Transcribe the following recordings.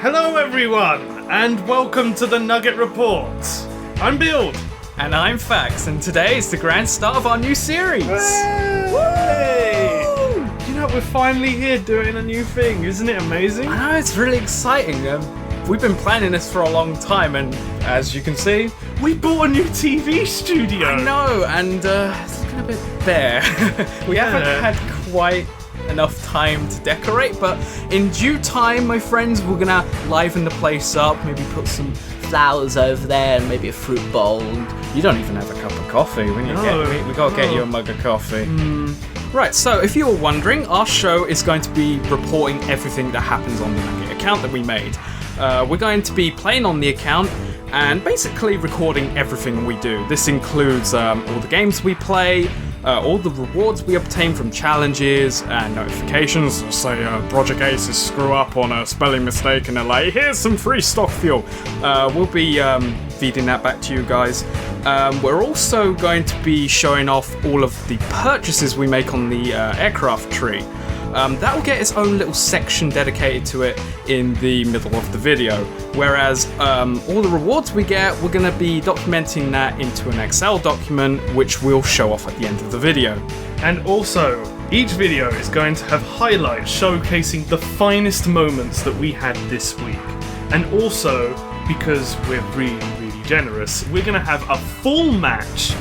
Hello everyone, and welcome to the Nugget Report. I'm Build. And I'm Fax, and today is the grand start of our new series. Hey! You know, we're finally here doing a new thing, isn't it amazing? I know, it's really exciting. We've been planning this for a long time, and as you can see, we bought a new TV studio. I know, and it's looking a bit bare. We haven't had quite enough time to decorate, but in due time, my friends, we're gonna liven the place up, maybe put some flowers over there and maybe a fruit bowl. You don't even have a cup of coffee. We gotta get you a mug of coffee. Right, so if you were wondering, our show is going to be reporting everything that happens on the Nugget account that we made. We're going to be playing on the account and basically recording everything we do. This includes all the games we play, all the rewards we obtain from challenges and notifications. Say Project Aces screw up on a spelling mistake and they're like, here's some free stock fuel. We'll be feeding that back to you guys. We're also going to be showing off all of the purchases we make on the aircraft tree. That will get its own little section dedicated to it in the middle of the video. Whereas all the rewards we get, we're going to be documenting that into an Excel document, which we'll show off at the end of the video. And also, each video is going to have highlights showcasing the finest moments that we had this week. And also, because we're really, really generous, we're going to have a full match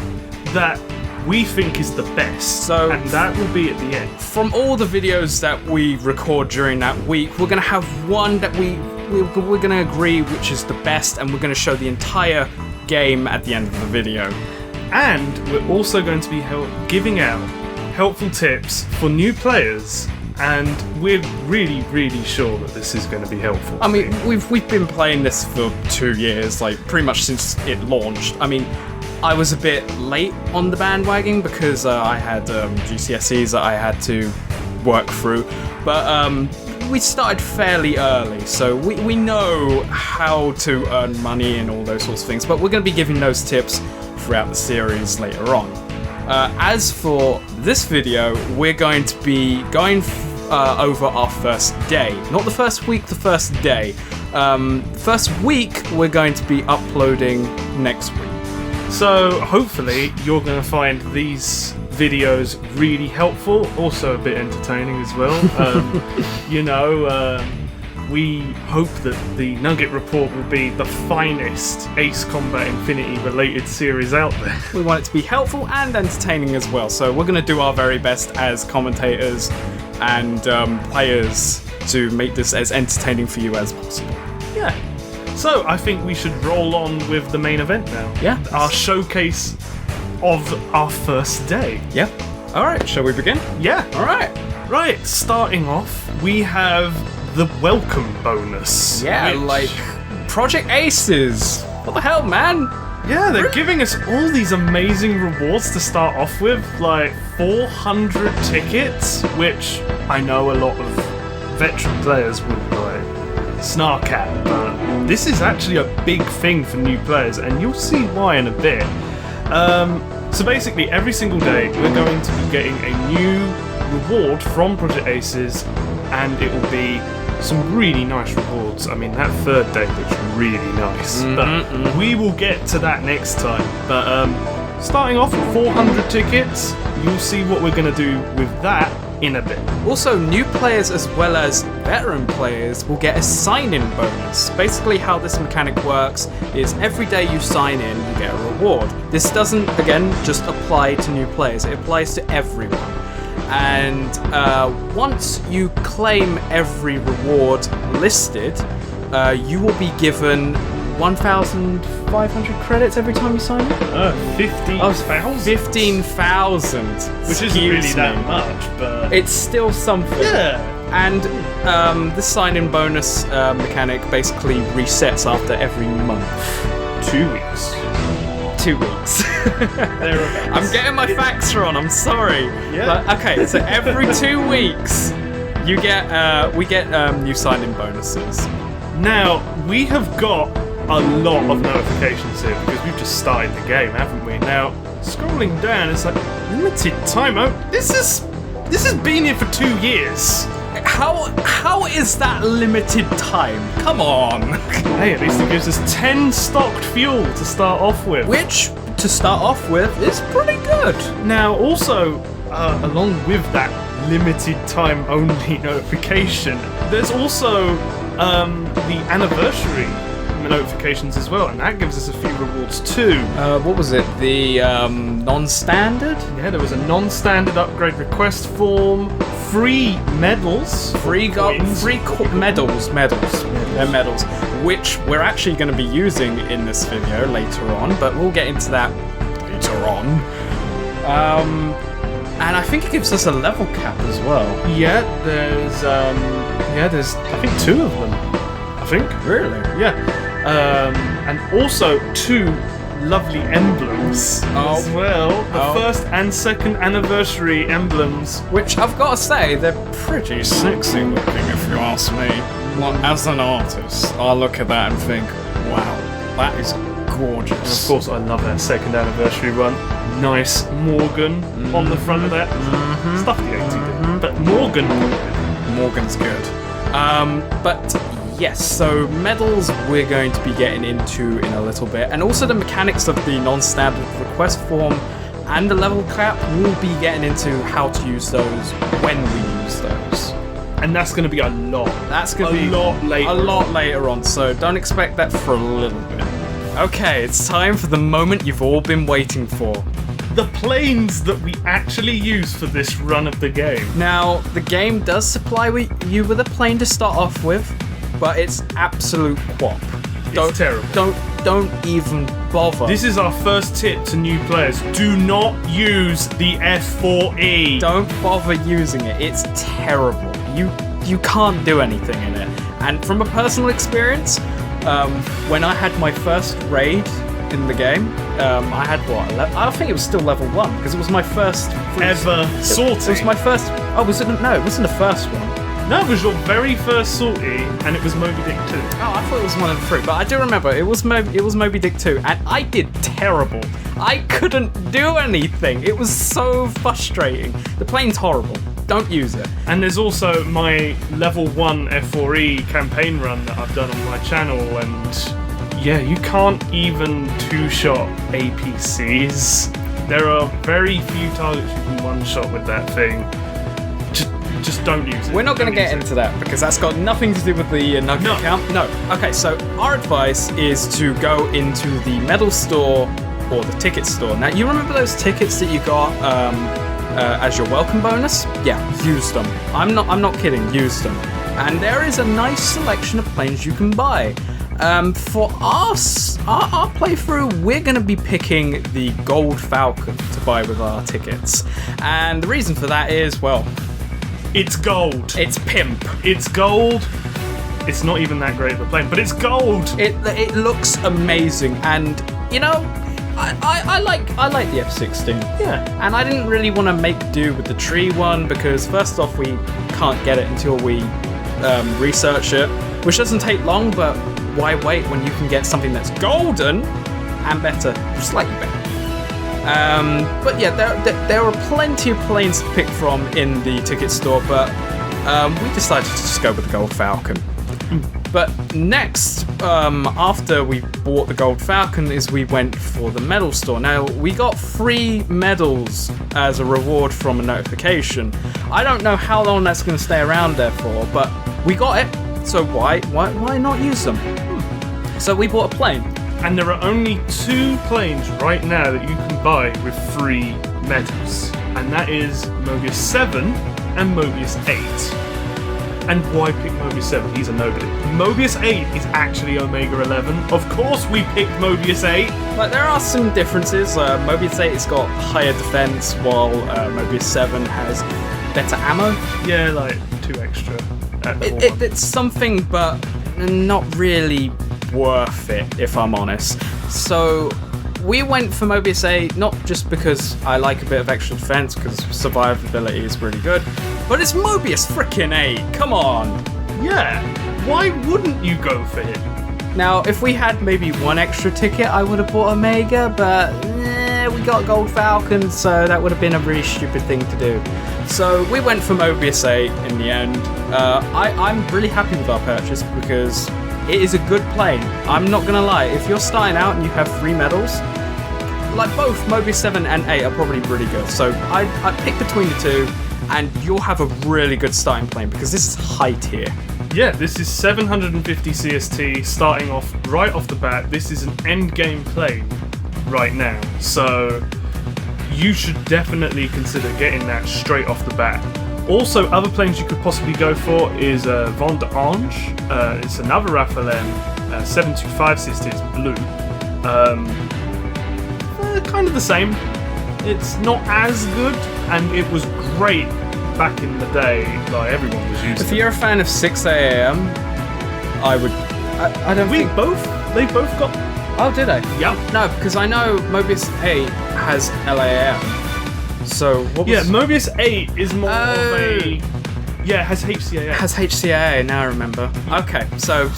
that we think is the best, and that will be at the end. From all the videos that we record during that week, we're going to have one that we're going to agree which is the best, and we're going to show the entire game at the end of the video. And we're also going to be giving out helpful tips for new players, and we're really, really sure that this is going to be helpful. I mean, we've been playing this for 2 years, like pretty much since it launched. I mean, I was a bit late on the bandwagon because I had GCSEs that I had to work through, but we started fairly early, so we know how to earn money and all those sorts of things, but we're going to be giving those tips throughout the series later on. As for this video, we're going to be going over our first day. Not the first week, the first day. First week, we're going to be uploading next week. So hopefully you're going to find these videos really helpful, also a bit entertaining as well. We hope that the Nugget Report will be the finest Ace Combat Infinity related series out there. We want it to be helpful and entertaining as well, so we're going to do our very best as commentators and players to make this as entertaining for you as possible. Yeah. So, I think we should roll on with the main event now. Yeah. Our showcase of our first day. Yeah. Alright, shall we begin? Yeah. Alright. Right, starting off, we have the welcome bonus. Yeah, like Project Aces. What the hell, man? Yeah, they're giving us all these amazing rewards to start off with, like 400 tickets, which I know a lot of veteran players would snark at, but this is actually a big thing for new players, and you'll see why in a bit. So basically, every single day we're going to be getting a new reward from Project Aces, and it will be some really nice rewards. I mean, that third day looks really nice, but we will get to that next time. But starting off with 400 tickets, you'll see what we're going to do with that in a bit. Also, new players as well as veteran players will get a sign-in bonus. Basically, how this mechanic works is every day you sign in, you get a reward. This doesn't, again, just apply to new players. It applies to everyone. And once you claim every reward listed, you will be given 1,500 credits every time you sign in? 15,000? 15,000. Which isn't really that much, but it's still something. Yeah. And the sign-in bonus mechanic basically resets after every month. 2 weeks. 2 weeks. Thereabouts. I'm getting my facts wrong, I'm sorry. Yeah. But, okay, so every 2 weeks, we get new sign-in bonuses. Now, we have got a lot of notifications here because we've just started the game, haven't we? Now, scrolling down, it's like limited time. This has been here for 2 years. How is that limited time? Come on. Hey, at least it gives us 10 stocked fuel to start off with. Which, to start off with, is pretty good. Now, also, along with that limited time only notification, there's also the anniversary notifications as well, and that gives us a few rewards too. What was it? The non-standard? Yeah, there was a non-standard upgrade request form, free medals, medals, they're medals, which we're actually going to be using in this video later on, but we'll get into that later on. And I think it gives us a level cap as well. Yeah, there's I think 2 of them. I think. Really? Yeah. And also 2 lovely emblems as well. The first and second anniversary emblems. Which I've got to say, they're pretty sexy looking if you ask me. Well, as an artist, I look at that and think, wow, that is gorgeous. And of course, I love that second anniversary one. Nice Morgan on the front of that. Stuff the 80 but Morgan's good. But yes, so medals we're going to be getting into in a little bit, and also the mechanics of the non-standard request form and the level cap, we'll be getting into how to use those when we use those. And that's going to be a lot. That's going to be a lot later on, so don't expect that for a little bit. Okay, it's time for the moment you've all been waiting for. The planes that we actually use for this run of the game. Now, the game does supply you with a plane to start off with, but it's absolute quap. It's terrible. Don't even bother. This is our first tip to new players. Do not use the F4E. Don't bother using it. It's terrible. You can't do anything in it. And from a personal experience, when I had my first raid in the game, I had I think it was still level 1 because it was my first ever sortie. It was my first. Oh, was it? No, it wasn't the first one. No, it was your very first sortie, and it was Moby Dick 2. Oh, I thought it was one of the 3, but I do remember it was Moby Dick 2, and I did terrible. I couldn't do anything. It was so frustrating. The plane's horrible. Don't use it. And there's also my level 1 F4E campaign run that I've done on my channel, and yeah, you can't even 2-shot APCs. There are very few targets you can 1-shot with that thing. Just don't use it. We're not going to get into that because that's got nothing to do with the Nugget account. No. Okay, so our advice is to go into the medal store or the ticket store. Now, you remember those tickets that you got as your welcome bonus? Yeah, use them. I'm not kidding. Use them. And there is a nice selection of planes you can buy. For us, our playthrough, we're going to be picking the Gold Falcon to buy with our tickets. And the reason for that is, well, it's gold. It's pimp. It's gold. It's not even that great of a plane, but it's gold. It looks amazing, and you know, I like the F-16. Yeah. And I didn't really want to make do with the tree one because first off, we can't get it until we research it, which doesn't take long. But why wait when you can get something that's golden and better, slightly better? But yeah, there are plenty of planes to pick from in the ticket store, but we decided to just go with the Gold Falcon. But next, after we bought the Gold Falcon, is we went for the medal store. Now, we got 3 medals as a reward from a notification. I don't know how long that's going to stay around there for, but we got it, so why not use them? So we bought a plane. And there are only 2 planes right now that you can buy with 3 medals. And that is Mobius 7 and Mobius 8. And why pick Mobius 7? He's a nobody. Mobius 8 is actually Omega 11. Of course we picked Mobius 8. But there are some differences. Mobius 8 has got higher defense, while Mobius 7 has better ammo. Yeah, like 2 extra. It's something, but not really worth it, if I'm honest. So we went for Mobius 8 not just because I like a bit of extra defense, because survivability is really good, but it's Mobius frickin' 8. Come on. Yeah. Why wouldn't you go for him? Now, if we had maybe 1 extra ticket, I would have bought Omega, but yeah, we got Gold Falcon, so that would have been a really stupid thing to do. So we went for Mobius 8 in the end. I'm really happy with our purchase because it is a good plane. I'm not gonna lie, if you're starting out and you have 3 medals, like both Mobius 7 and 8 are probably really good. So I pick between the two, and you'll have a really good starting plane because this is high tier. Yeah, this is 750 CST starting off right off the bat. This is an end game plane right now. So you should definitely consider getting that straight off the bat. Also, other planes you could possibly go for is Vendange. It's another RAF LM, 725 CST, it's blue. Kind of the same. It's not as good, and it was great back in the day. Like everyone was using. If you're a fan of 6 AM, I would. I don't. They both got. Oh, did they? Yeah. No, because I know Mobius 8 has LAM. So what was... Yeah, Mobius 8 is more of a... Yeah, it has HCAA. It has HCAA, now I remember. Okay, so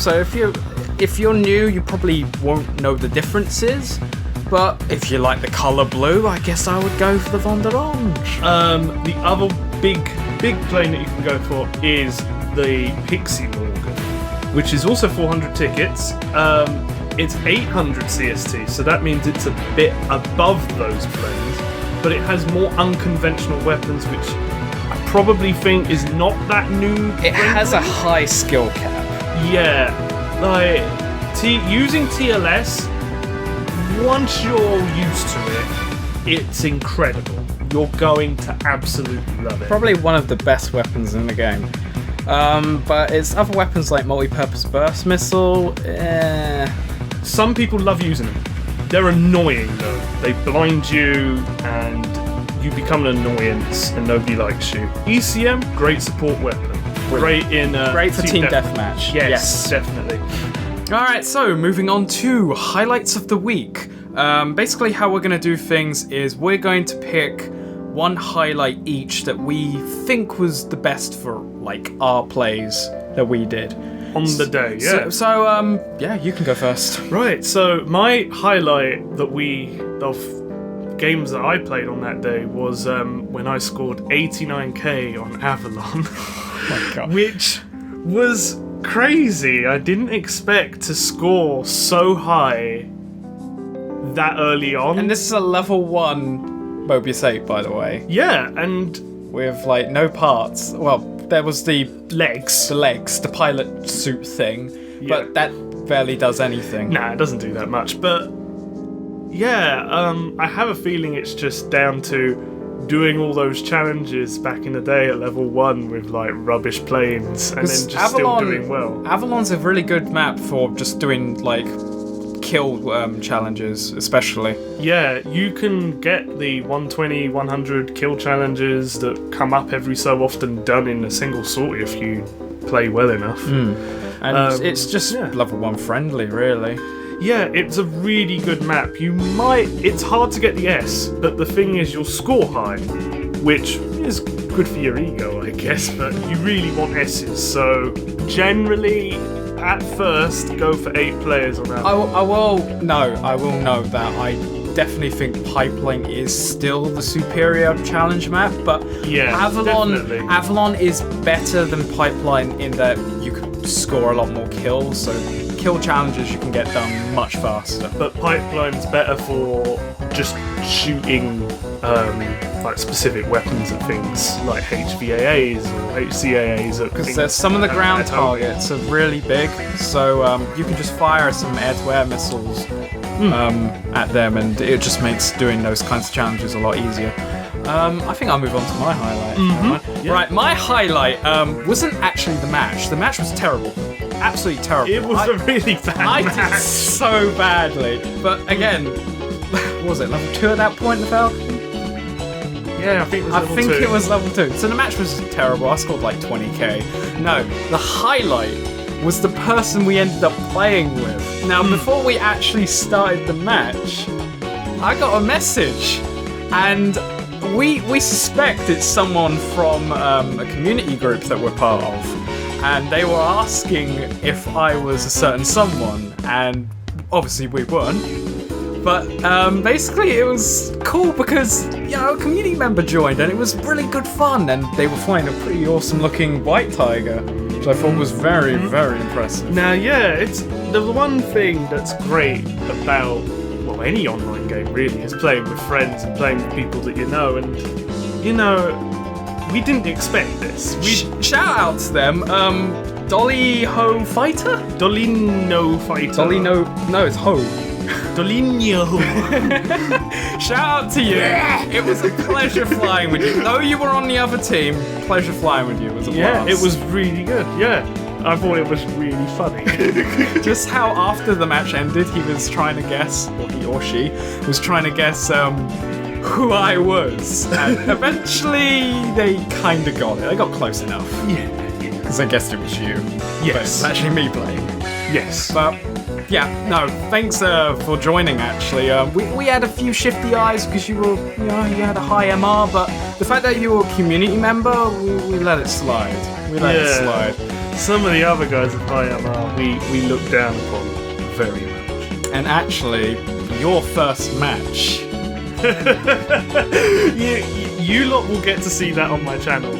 if you're new, you probably won't know the differences. But if you like the colour blue, I guess I would go for the Vendange. The other big plane that you can go for is the Pixie Morgan, which is also 400 tickets. It's 800 CST, so that means it's a bit above those planes, but it has more unconventional weapons, which I probably think is not that new. It has a high skill cap. Yeah, like using TLS, once you're used to it, it's incredible. You're going to absolutely love it. Probably one of the best weapons in the game. But it's other weapons like multi-purpose burst missile. Some people love using them. They're annoying though. They blind you and you become an annoyance and nobody likes you. ECM, great support weapon. Great for team deathmatch. Yes, definitely. Alright, so moving on to highlights of the week. Basically how we're going to do things is we're going to pick one highlight each that we think was the best for like our plays that we did. On the day, yeah. So yeah, you can go first. Right, so my highlight of games that I played on that day was when I scored 89k on Avalon. Oh my God. Which was crazy. I didn't expect to score so high that early on. And this is a level 1 Mobius 8, by the way. Yeah, and with like no parts. Well, there was the legs, the pilot suit thing, but that barely does anything. Nah, it doesn't do that much. But yeah, I have a feeling it's just down to doing all those challenges back in the day at level 1 with like rubbish planes, and then just still doing well. Avalon's a really good map for just doing like kill challenges, especially. Yeah, you can get the 120, 100 kill challenges that come up every so often done in a single sortie if you play well enough. And it's just level 1 friendly, really. Yeah, it's a really good map. It's hard to get the S, but the thing is you'll score high, which is good for your ego, I guess, but you really want S's, so generally at first, go for 8 players on that. I will note that I definitely think Pipeline is still the superior challenge map, but yeah, Avalon is better than Pipeline in that you can score a lot more kills, so kill challenges you can get done much faster. But Pipeline's better for just shooting like specific weapons at things like HVAAs or HCAAs. Because some of the ground targets are really big, so you can just fire some air-to-air missiles at them, and it just makes doing those kinds of challenges a lot easier. I think I'll move on to my highlight. Yeah. Right, my highlight wasn't actually the match. The match was terrible. Absolutely terrible. It was a really bad match. I did so badly. But again, what was it, level 2 at that point in the Falcon? Yeah, I think it was level 2. So the match was terrible. I scored like 20k. No, the highlight was the person we ended up playing with. Now, before we actually started the match, I got a message, and we suspect it's someone from a community group that we're part of, and they were asking if I was a certain someone, and obviously we weren't. But basically it was cool because, a community member joined and it was really good fun, and they were flying a pretty awesome looking white tiger, which I thought was very, very impressive. Now, yeah, it's the one thing that's great about, well, any online game really, is playing with friends and playing with people that you know, and, we didn't expect this. Shout out to them, Dolly Ho Fighter? Dolino Fighter. Dolino, no, it's Ho. Dolino. Shout out to you. Yeah. It was a pleasure flying with you. Though you were on the other team, pleasure flying with you. It was a blast. Yeah, it was really good. Yeah, I thought it was really funny. Just how after the match ended, he was trying to guess, or he or she was trying to guess who I was. And eventually, they kind of got it. They got close enough. Yeah. Because I guessed it was you. Yes. But it's actually me playing. Yes. But yeah, no, thanks for joining, actually. We had a few shifty eyes because you were, you had a high MR, but the fact that you were a community member, we let it slide. We let it slide. Some of the other guys at high MR, we look down upon very much. And actually, your first match... you lot will get to see that on my channel.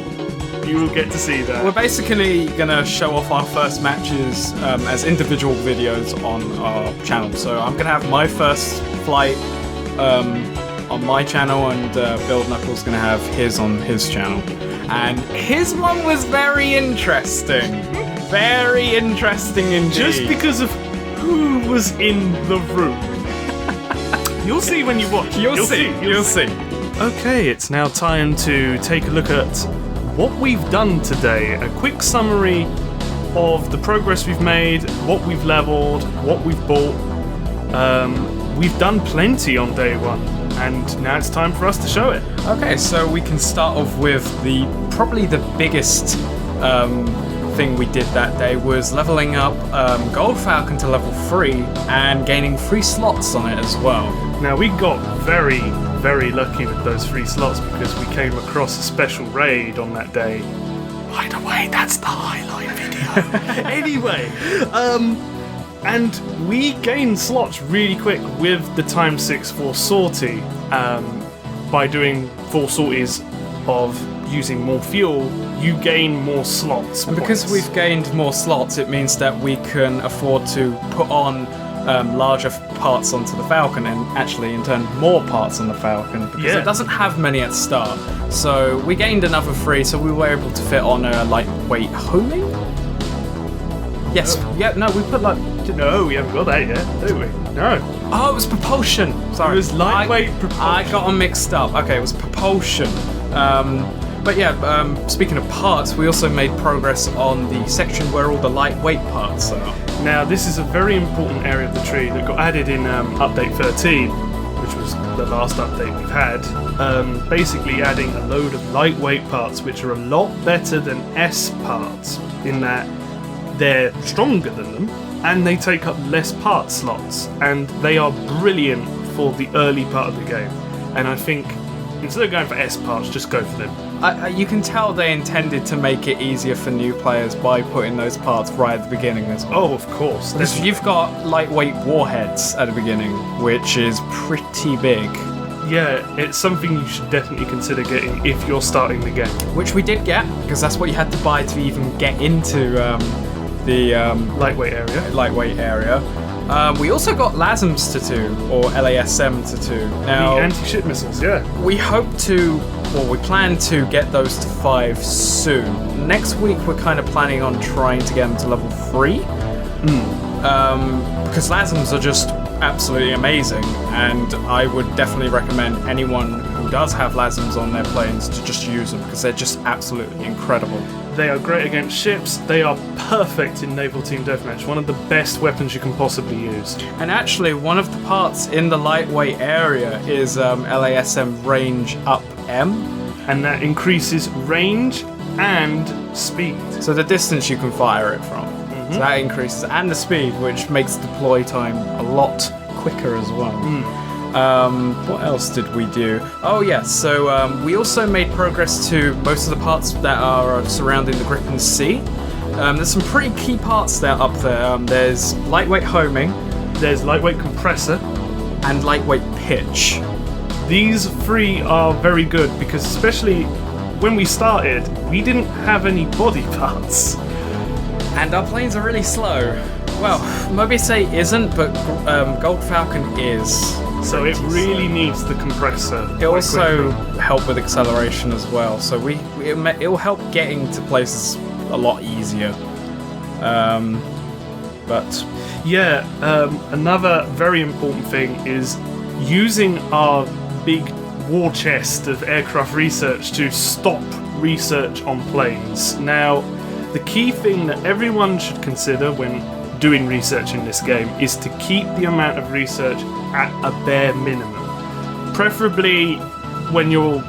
You will get to see that. We're basically gonna show off our first matches as individual videos on our channel. So I'm gonna have my first flight on my channel, and buildknuckle's gonna have his on his channel. And his one was very interesting. Very interesting indeed. Just because of who was in the room. You'll see when you watch. You'll see. Okay, it's now time to take a look at what we've done today. A quick summary of the progress we've made, what we've leveled, what we've bought. We've done plenty on day one, and now it's time for us to show it. Okay, so we can start off with probably the biggest thing we did that day was leveling up Gold Falcon to level 3 and gaining 3 slots on it as well. Now we got very, very lucky with those 3 slots because we came across a special raid on that day. By the way, that's the highlight video. Anyway, and we gained slots really quick with the times 6 for sortie by doing 4 sorties of using more fuel. You gain more slots. And because we've gained more slots, it means that we can afford to put on larger parts onto the Falcon, and actually in turn more parts on the Falcon, because it doesn't have many at start. So we gained another 3, so we were able to fit on a lightweight homing. Yes, no, we put No, we haven't got that yet, do we? No. Oh, it was propulsion. Sorry. It was lightweight propulsion. I got them mixed up. Okay, it was propulsion. But yeah, speaking of parts, we also made progress on the section where all the lightweight parts are. Now, this is a very important area of the tree that got added in update 13, which was the last update we've had. Basically adding a load of lightweight parts, which are a lot better than S parts, in that they're stronger than them, and they take up less part slots, and they are brilliant for the early part of the game. And I think instead of going for S parts, just go for them. You can tell they intended to make it easier for new players by putting those parts right at the beginning as well. Oh, of course. Because you've got lightweight warheads at the beginning, which is pretty big. Yeah, it's something you should definitely consider getting if you're starting the game. Which we did get, because that's what you had to buy to even get into the lightweight area. We also got LASMs to 2, or LASM to 2. Now, the anti-ship missiles, yeah. We plan to get those to 5 soon. Next week, we're kind of planning on trying to get them to level 3. Because LASMs are just absolutely amazing, and I would definitely recommend anyone who does have LASMs on their planes to just use them, because they're just absolutely incredible. They are great against ships. They are perfect in Naval Team Deathmatch. One of the best weapons you can possibly use. And actually, one of the parts in the lightweight area is LASM range up M. And that increases range and speed. So the distance you can fire it from. So that increases, and the speed, which makes deploy time a lot quicker as well. What else did we do? Oh yes, so we also made progress to most of the parts that are surrounding the Gripen C. There's some pretty key parts that are up there. There's lightweight homing. There's lightweight compressor. and lightweight pitch. These three are very good because especially when we started, we didn't have any body parts. And our planes are really slow. Well, Mobiusei isn't, but Gold Falcon is. So it really needs the compressor. It also helps with acceleration as well. So it will help getting to places a lot easier. But yeah, another very important thing is using our big war chest of aircraft research to stop research on planes. Now, the key thing that everyone should consider when doing research in this game is to keep the amount of research at a bare minimum. Preferably when you're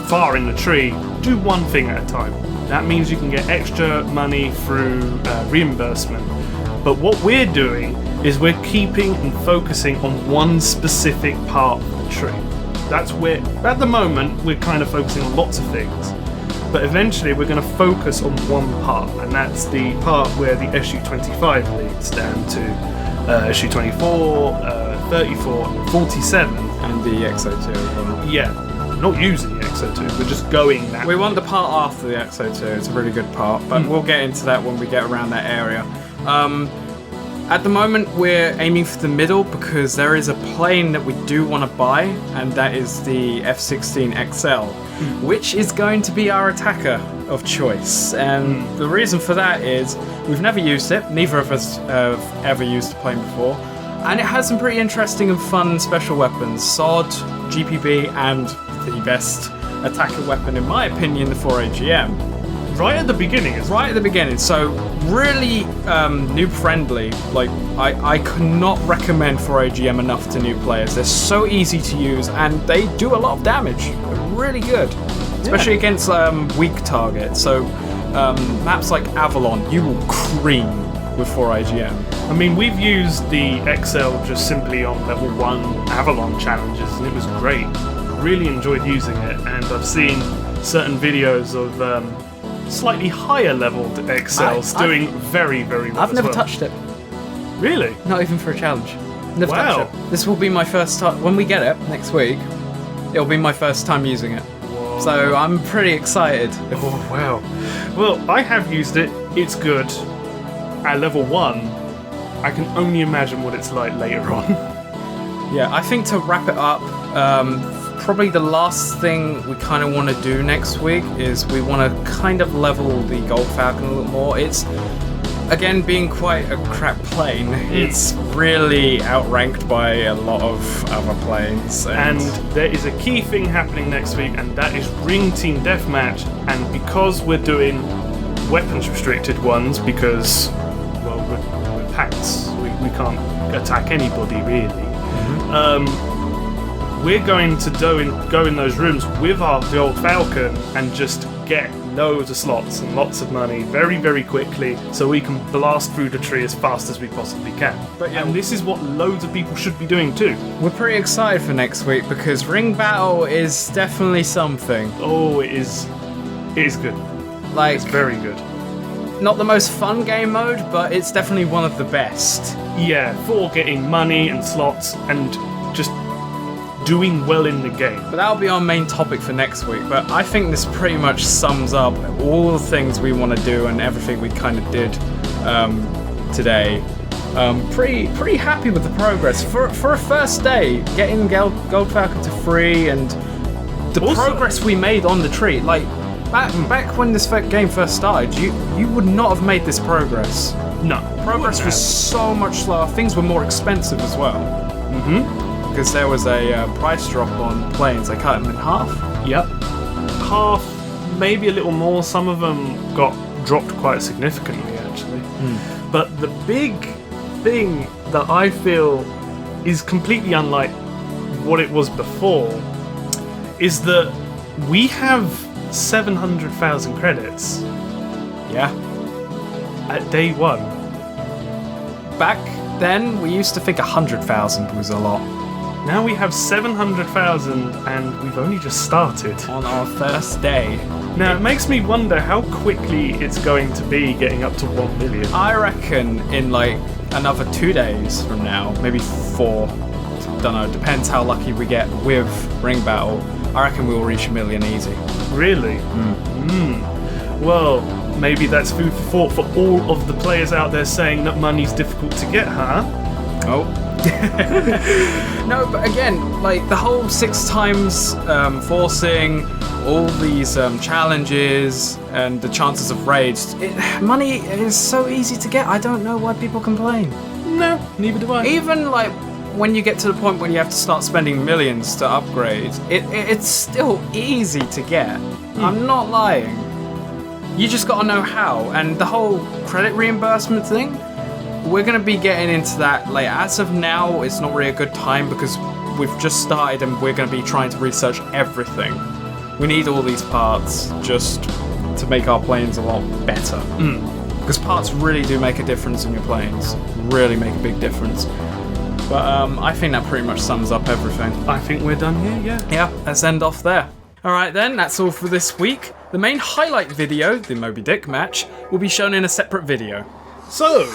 far in the tree, do one thing at a time. That means you can get extra money through reimbursement. But what we're doing is we're keeping and focusing on one specific part of the tree. That's where, at the moment, we're kind of focusing on lots of things. But eventually we're going to focus on one part, and that's the part where the SU-25 leads down to SU-24, 34, and 47. And the XO2 as well. Yeah, not using the XO2, we're just going that We want the part after the XO2, it's a really good part, but we'll get into that when we get around that area. At the moment we're aiming for the middle because there is a plane that we do want to buy, and that is the F-16 XL, which is going to be our attacker of choice. And the reason for that is we've never used it, neither of us have ever used the plane before, and it has some pretty interesting and fun special weapons, SOD, GPB, and the best attacker weapon in my opinion, the 4AGM. right at the beginning, Right at the beginning, so really noob friendly. Like I cannot recommend 4AGM enough to new players. They're so easy to use and they do a lot of damage. They're really good, especially against weak targets. So maps like Avalon, you will cream with 4AGM. I mean, we've used the XL just simply on level 1 Avalon challenges and it was great. Really enjoyed using it, and I've seen certain videos of slightly higher leveled XLs doing very, very well. I've never touched it. Really? Not even for a challenge. Never Wow. touched it. This will be my first time. When we get it next week, it'll be my first time using it. Whoa. So I'm pretty excited. Oh, wow. Well, I have used it. It's good. At level 1, I can only imagine what it's like later on. Yeah, I think to wrap it up, probably the last thing we kind of want to do next week is we want to kind of level the Gold Falcon a little more. It's, again, being quite a crap plane. It's really outranked by a lot of other planes. And there is a key thing happening next week, and that is Ring Team Deathmatch. And because we're doing weapons restricted ones, because, well, we're packs, we can't attack anybody really. We're going to go in those rooms with our Gold Falcon and just get loads of slots and lots of money very, very quickly so we can blast through the tree as fast as we possibly can. But yeah, and this is what loads of people should be doing too. We're pretty excited for next week because Ring Battle is definitely something. Oh, it is good. Like, It's very good. not the most fun game mode, but it's definitely one of the best. Yeah, for getting money and slots and just doing well in the game. But that'll be our main topic for next week. But I think this pretty much sums up all the things we want to do and everything we kind of did today. Pretty happy with the progress for a first day. Getting Gold Falcon to free and the progress we made on the tree. Like back when this game first started, you would not have made this progress. No, Progress was so much slower. Things were more expensive as well. Because there was a price drop on planes. They cut them in half. Yep. Half, maybe a little more. Some of them got dropped quite significantly, actually. But the big thing that I feel is completely unlike what it was before is that we have 700,000 credits Yeah. at day 1. Back then, we used to think 100,000 was a lot. Now we have 700,000 and we've only just started. On our first day. Now it makes me wonder how quickly it's going to be getting up to 1 million. I reckon in like another 2 days from now, maybe 4, don't know, depends how lucky we get with Ring Battle. I reckon we'll reach 1 million easy. Really? Well, maybe that's food for thought for all of the players out there saying that money's difficult to get, huh? Oh. No, but again, like the whole 6 times forcing, all these challenges and the chances of raids, money is so easy to get. I don't know why people complain. No, neither do I. Even like when you get to the point when you have to start spending millions to upgrade, it's still easy to get. I'm not lying. You just gotta know how. And the whole credit reimbursement thing, we're gonna be getting into that later. As of now, it's not really a good time because we've just started and we're gonna be trying to research everything. We need all these parts just to make our planes a lot better. Because parts really do make a difference in your planes. Really make a big difference. But I think that pretty much sums up everything. I think we're done here, yeah. Yeah, let's end off there. Alright then, that's all for this week. The main highlight video, the Moby Dick match, will be shown in a separate video. So,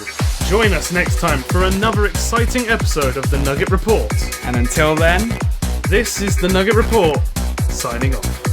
join us next time for another exciting episode of the Nugget Report. And until then, this is the Nugget Report, signing off.